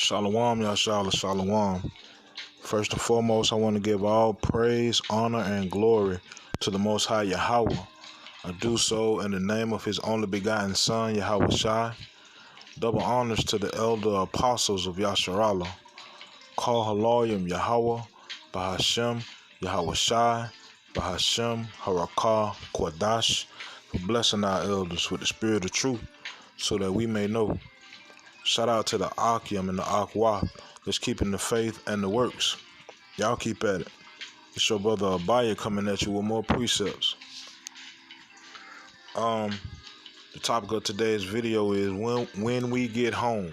Shalom, Yashala, Shalom. First and foremost, I want to give all praise, honor, and glory to the Most High Yahweh. I do so in the name of His only begotten Son, Yahweh Shai. Double honors to the elder apostles of Yasharallah. Call Haloyim Yahweh, Bahashem, Yahweh Shai, Bahashem, Harakah, Kwadash, for blessing our elders with the spirit of truth, so that we may know. Shout out to the Akim and the Akwah that's keeping the faith and the works. Y'all keep at it. It's your brother Abaya coming at you with more precepts. The topic of today's video is when we get home.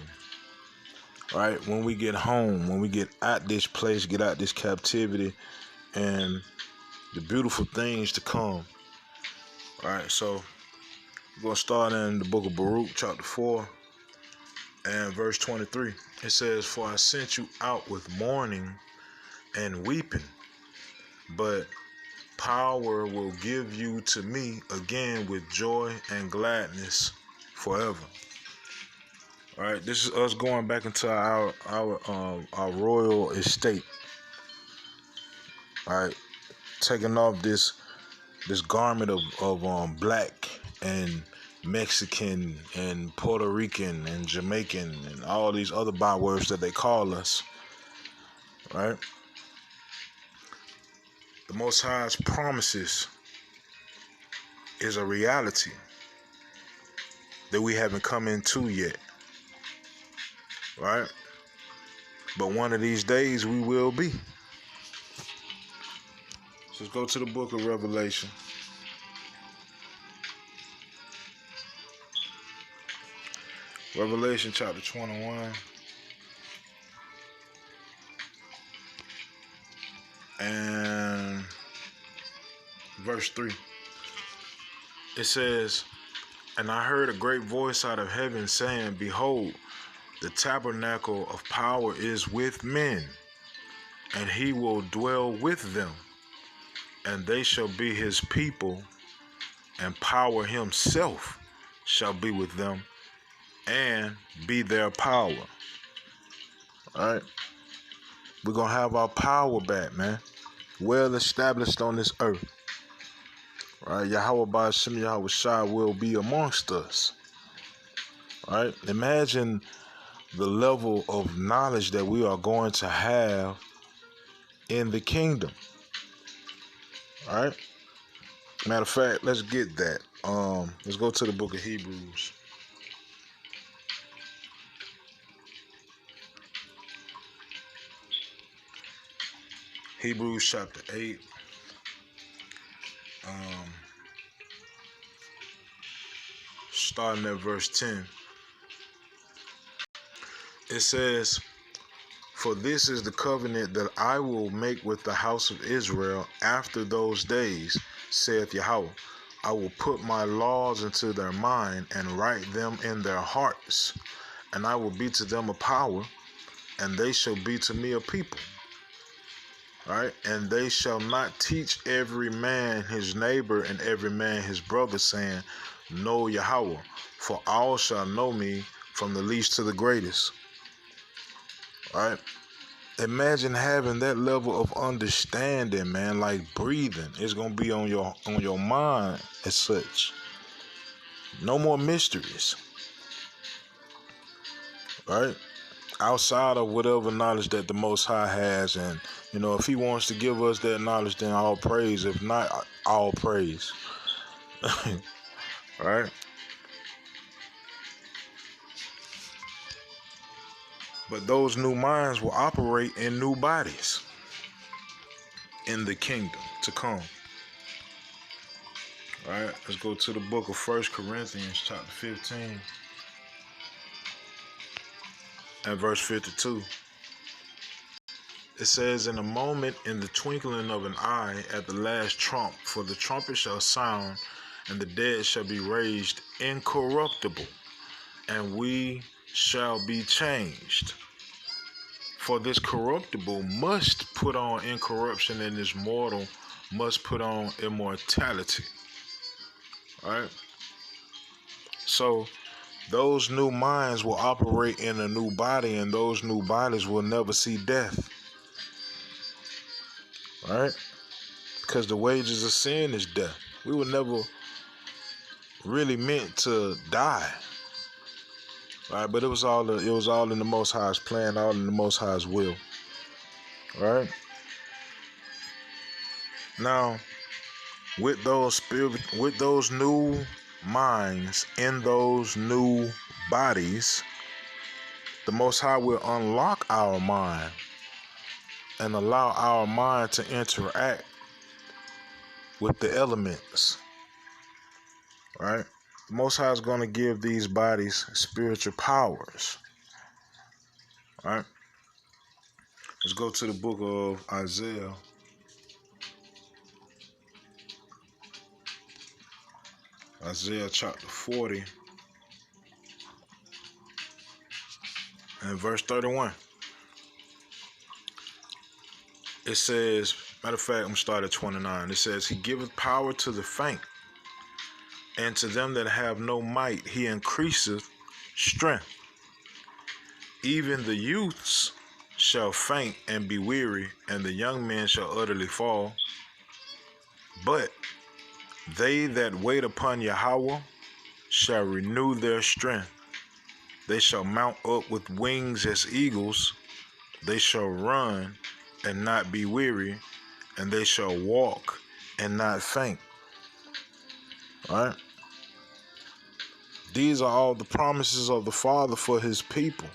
Right? When we get home, when we get out this place, get out this captivity, and the beautiful things to come. Alright, so we're going to start in the book of Baruch, chapter 4, and verse 23. It says, "For I sent you out with mourning and weeping, but power will give you to me again with joy and gladness forever." All right, this is us going back into our royal estate. All right, taking off this garment of black and Mexican and Puerto Rican and Jamaican and all these other bywords that they call us. Right? The Most High's promises is a reality that we haven't come into yet. Right? But one of these days we will be. So let's go to the book of Revelation. Revelation chapter 21. And verse 3. It says, "And I heard a great voice out of heaven saying, Behold, the tabernacle of power is with men, and he will dwell with them, and they shall be his people, and power himself shall be with them, and be their power." All right? We're going to have our power back, man. Well established on this earth. All right? Yahweh Ba'ashem, Yahweh Shai will be amongst us. All right? Imagine the level of knowledge that we are going to have in the kingdom. All right? Matter of fact, let's get that. Let's go to the book of Hebrews. Hebrews chapter 8. Starting at verse 10. It says, "For this is the covenant that I will make with the house of Israel after those days, saith Yahweh. I will put my laws into their mind and write them in their hearts. And I will be to them a power, and they shall be to me a people. Right? And they shall not teach every man his neighbor and every man his brother, saying, Know Yahweh, for all shall know me, from the least to the greatest." All right? Imagine having that level of understanding, man, like breathing. It's gonna be on your mind as such. No more mysteries. Right? Outside of whatever knowledge that the Most High has, and if He wants to give us that knowledge, then all praise. If not, all praise. Right? But those new minds will operate in new bodies in the kingdom to come. All right? Let's go to the book of 1 Corinthians chapter 15 and verse 52. It says, "In a moment, in the twinkling of an eye, at the last trump, for the trumpet shall sound, and the dead shall be raised incorruptible, and we shall be changed. For this corruptible must put on incorruption, and this mortal must put on immortality." All right? So those new minds will operate in a new body, and those new bodies will never see death. Right? Because the wages of sin is death. We were never really meant to die. Right? But it was all in the Most High's plan, all in the Most High's will. Right? Now, with those new minds in those new bodies, the Most High will unlock our mind and allow our mind to interact with the elements. Right? The Most High is going to give these bodies spiritual powers. Right? Let's go to the book of Isaiah. Isaiah chapter 40 and verse 31. It says, matter of fact, I'm going to start at 29. It says, He giveth power to the faint, and to them that have no might he increaseth strength. Even the youths shall faint and be weary, and the young men shall utterly fall. But they that wait upon Yahweh shall renew their strength. They shall mount up with wings as eagles. They shall run and not be weary, and they shall walk and not faint. All right? These are all the promises of the Father for his people.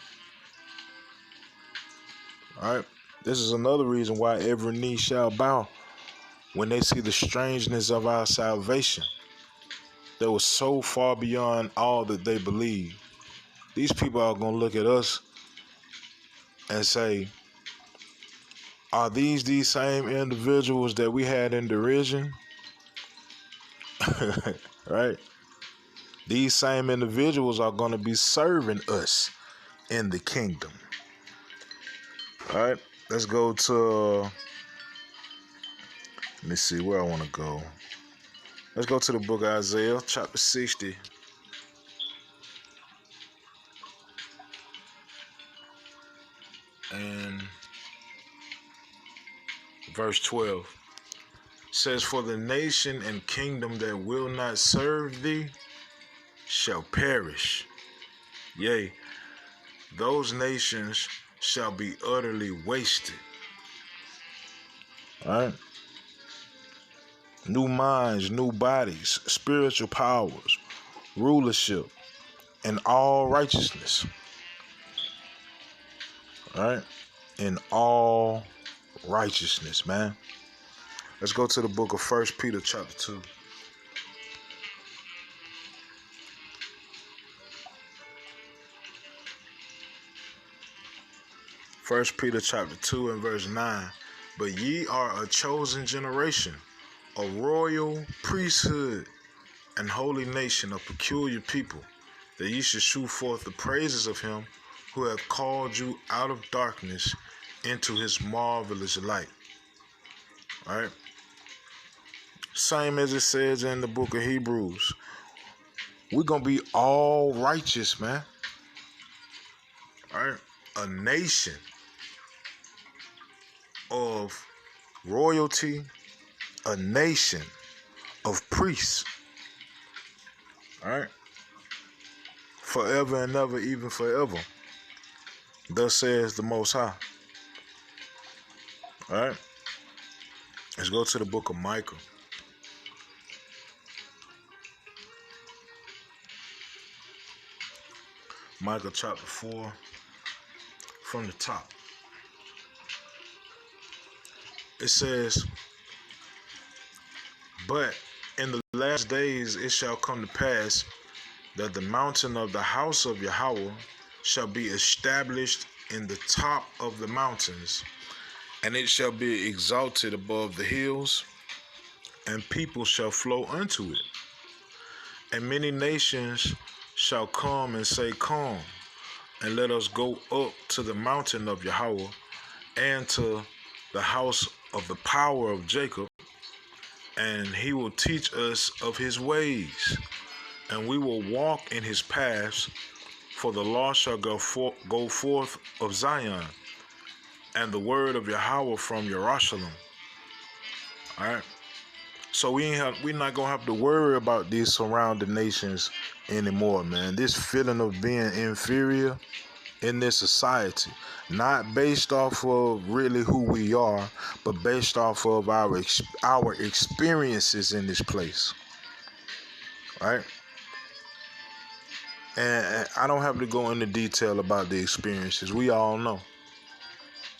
All right? This is another reason why every knee shall bow when they see the strangeness of our salvation that was so far beyond all that they believe. These people are going to look at us and say, are these same individuals that we had in derision? Right? These same individuals are going to be serving us in the kingdom. All right, let's go to, let me see where I want to go. Let's go to the book of Isaiah, chapter 60. And verse 12. It says, For the nation and kingdom that will not serve thee shall perish. Yea, those nations shall be utterly wasted. All right? New minds, new bodies, spiritual powers, rulership, and all righteousness. All right? In all righteousness, man. Let's go to the book of 1 Peter chapter 2. First Peter chapter 2 and verse 9. But ye are a chosen generation, a royal priesthood, and holy nation, a peculiar people, that ye should shew forth the praises of him who hath called you out of darkness into his marvelous light. All right? Same as it says in the book of Hebrews. We're going to be all righteous, man. All right? A nation of royalty, a nation of priests. All right? Forever and ever, even forever. Thus says the Most High. All right? Let's go to the book of Micah. Micah chapter 4, from the top. It says, But in the last days it shall come to pass that the mountain of the house of Yahweh shall be established in the top of the mountains, and it shall be exalted above the hills, and people shall flow unto it. And many nations shall come and say, Come, and let us go up to the mountain of Yahweh, and to the house of the power of Jacob, and he will teach us of his ways, and we will walk in his paths, for the law shall go forth of Zion, and the word of Yahweh from Jerusalem. All right. So we're not gonna have to worry about these surrounding nations anymore, man. This feeling of being inferior in this society, not based off of really who we are, but based off of our experiences in this place, right? And I don't have to go into detail about the experiences. We all know,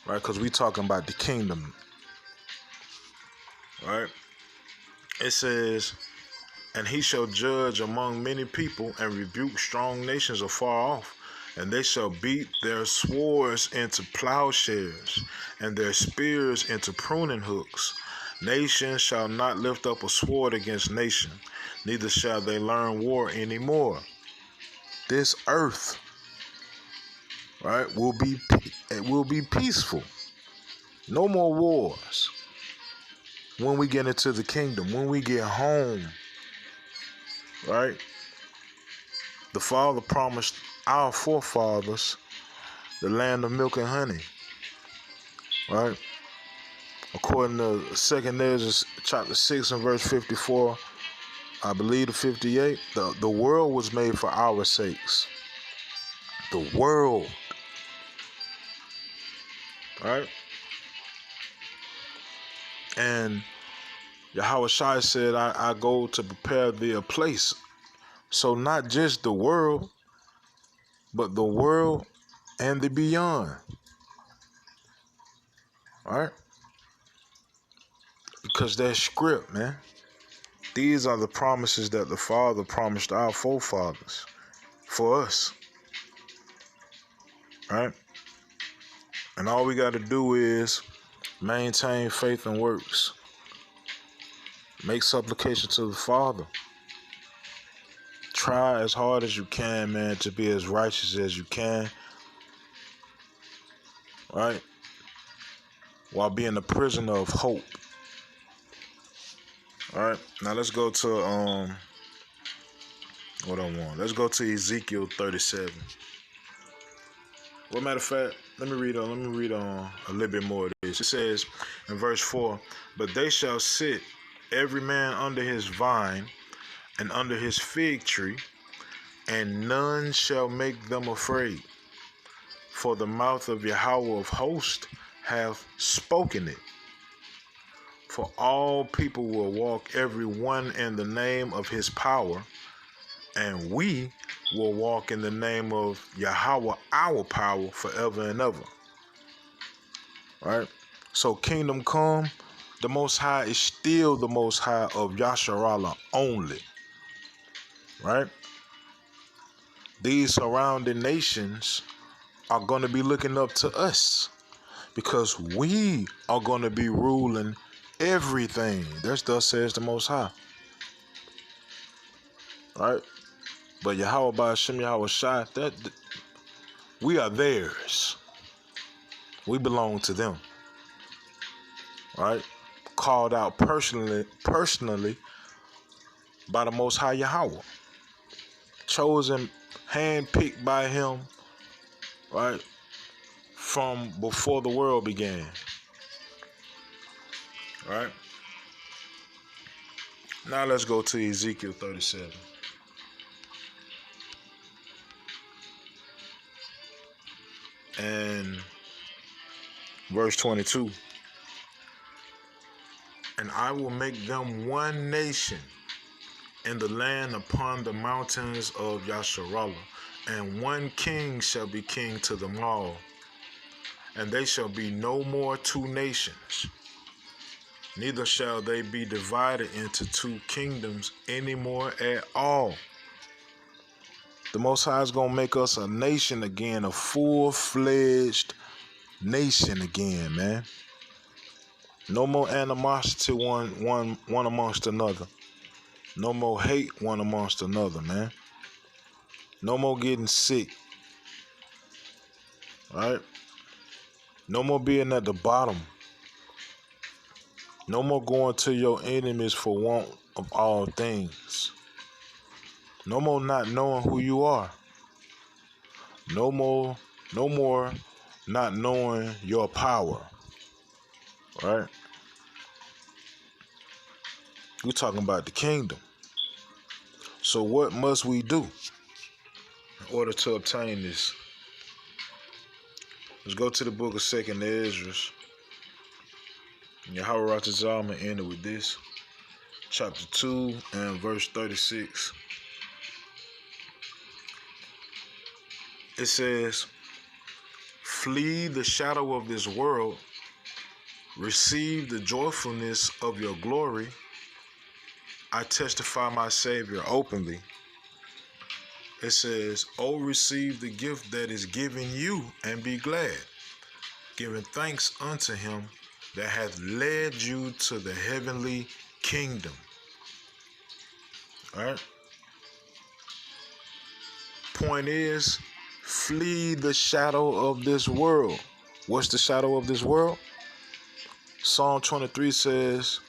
right? Because we talking about the kingdom, right? It says, and he shall judge among many people and rebuke strong nations afar off. And they shall beat their swords into plowshares and their spears into pruning hooks. Nation shall not lift up a sword against nation, neither shall they learn war anymore. This earth, right, will be peaceful. No more wars. When we get into the kingdom, when we get home, right? The Father promised our forefathers the land of milk and honey, right? According to 2 Esdras chapter 6 and verse 54, I believe to 58, the world was made for our sakes. The world, right? And Yahweh Shai said, I go to prepare thee a place. So not just the world, but the world and the beyond, right? Because that's script, man. These are the promises that the Father promised our forefathers for us, right? And all we got to do is maintain faith and works. Make supplication to the Father. Try as hard as you can, man, to be as righteous as you can, right? While being a prisoner of hope. All right, now let's go to what I want. Let's go to Ezekiel 37. Well, matter of fact, let me read on a little bit more of this. It says in verse 4, but they shall sit every man under his vine and under his fig tree, and none shall make them afraid. For the mouth of Yahweh of hosts hath spoken it. For all people will walk every one in the name of his power, and we will walk in the name of Yahweh, our power, forever and ever. Right? So kingdom come, the Most High is still the Most High of Yasharallah only. Right? These surrounding nations are going to be looking up to us because we are going to be ruling everything. That's thus says the Most High. Right? But Yahweh by Hashem Yahweh Shai, that we are theirs. We belong to them. Right? Called out personally by the Most High Yahweh. Chosen, handpicked by him, right? From before the world began. Right? Now let's go to Ezekiel 37. And verse 22. And I will make them one nation in the land upon the mountains of Yasharallah, and one king shall be king to them all. And they shall be no more two nations, neither shall they be divided into two kingdoms anymore at all. The Most High is going to make us a nation again, a full-fledged nation again, man. No more animosity one amongst another. No more hate one amongst another, man. No more getting sick. Right? No more being at the bottom. No more going to your enemies for want of all things. No more not knowing who you are. No more not knowing your power. Right? We're talking about the kingdom. So what must we do in order to obtain this? Let's go to the book of 2nd Esdras. Yahweh Ratazah, I'm going to end it with this. Chapter 2 and verse 36. It says, flee the shadow of this world, receive the joyfulness of your glory. I testify my Savior openly. It says, oh, receive the gift that is given you and be glad, giving thanks unto him that hath led you to the heavenly kingdom. All right. Point is, flee the shadow of this world. What's the shadow of this world? Psalm 23 says,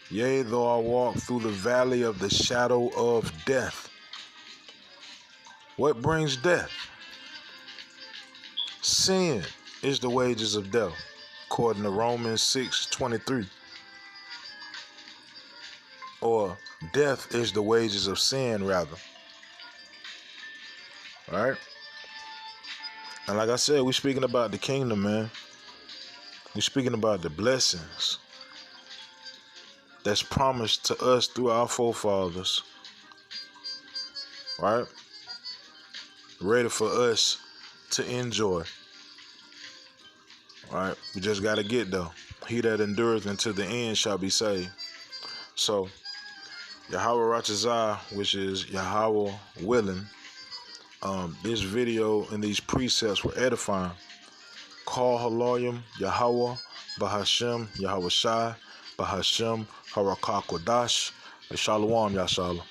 yea, though I walk through the valley of the shadow of death. What brings death? Sin is the wages of death, according to Romans 6:23. Or death is the wages of sin, rather. All right? And like I said, we're speaking about the kingdom, man. We're speaking about the blessings that's promised to us through our forefathers. Right? Ready for us to enjoy. Right? We just got to get there. He that endureth until the end shall be saved. So, Yahweh Ratazah, which is Yahweh willing, this video and these precepts were edifying. Call Haloyim Yahweh Bahashem Yahweh Shai Bahashem Harakah Kodash. Shalom Yashala.